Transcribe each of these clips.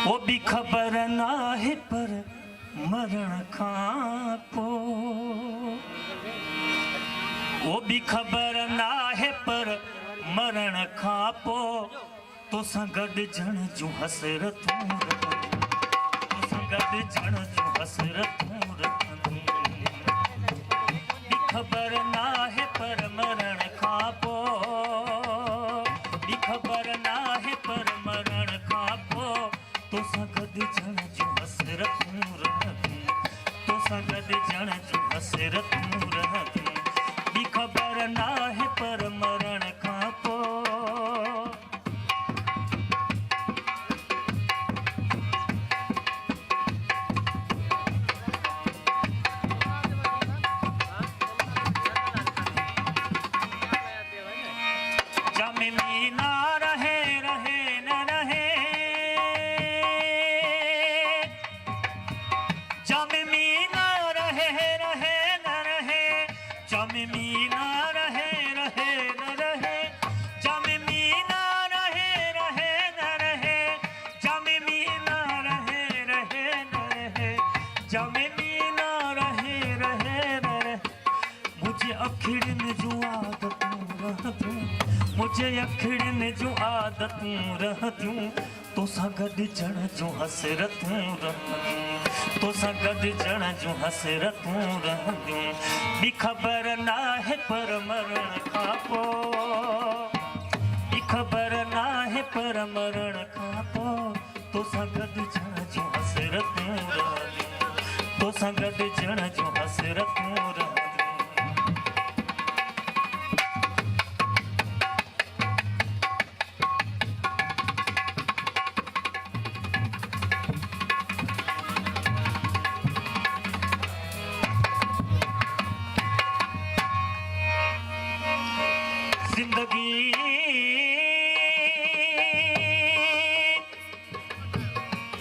वो भी खबर ना है पर मरण खां पो, वो भी खबर ना है पर मरण खां पो तो संगड जण जू हसरतूं तो संगड जण जू हसरतूं भी खबर ना है पर मरण खां पो, भी खबर ना है पर मरण खां पो तो संगड जण जू हसरतूं तो संगड जण जू हसरतूं भी खबर ना है पर मरण खां पो। जमी ना रहे रहे न रहे, जमी ना रहे रहे न रहे, जमी ना रहे रहे न रहे, जमी ना रहे रहे न रहे, जमी ना रहे रहे न रहे, जमी ना रहे रहे न रहे। मुझे अखिड़न जू आदतूं रहतूं, मुझे अखिड़न जू आदतूं रहतूं तो संगड जण जू हसरतूं रहतूं तो संगड जण जू हसरतूं रहतूं भी खबर ना है पर मरण खां पो, भी खबर ना है पर मरण खां पो तो संगड जण जू हसरतूं रहतूं तो संगड जण जू हसरतूं रहतूं। जिंदगी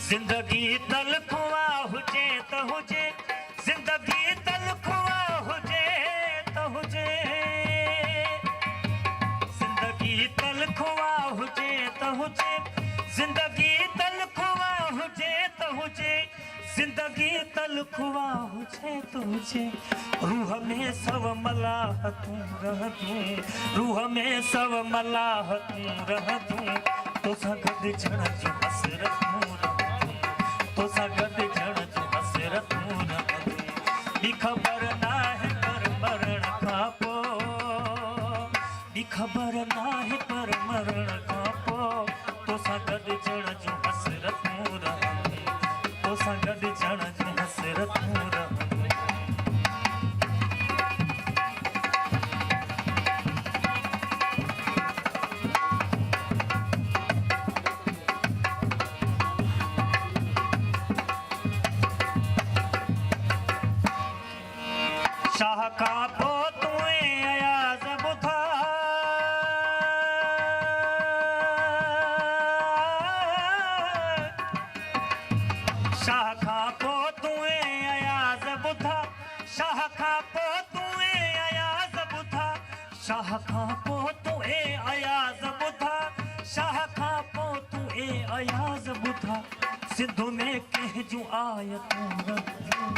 जिंदगी तलखवा हुजे त हुजे, जिंदगी तलखवा हुजे त हुजे, जिंदगी तलखवा हुजे त हुजे, जिंदगी तलखवा हुजे त हुजे, जिंदगी तलखवा हुजे त हुजे। रूह में सब मलाहतूं रहतूं, रूह में सब मलाहतूं रहतूं तो संगड जण जू हसरतूं रहतूं तो संगड जण जू हसरतूं रहतूं भी खबर ना है पर मरण खां पो, भी खबर ना है पर मरण खां पो तो संगड जण जू हसरतूं रहतूं तो संगड जण जू हसरतूं रहतूं। शाह खां पो तुए अयाज बुधा, शाह खां पो तुए अयाज बुधा, शाह खां पो तुए अयाज बुधा, शाह खां पो तुए अयाज बुधा, शाह खां पो तुए अयाज बुधा। सिंध में कंहिं जूं आयतूं रहतूं,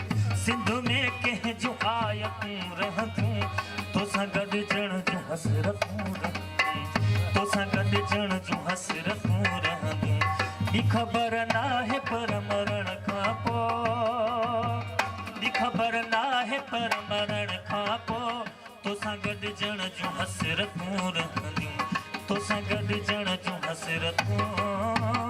सिंध में कंहिं जूं आयतूं रहतूं तो संगड जण जू हसरतूं रहतूं तो संगड जण जू हसरतूं रहतूं भी खबर ना है पर मरण खां पो, भी खबर ना है पर मरण खां पो तो संगड जण जू हसरतूं रहतूं तो संगड जण जू हसरतूं।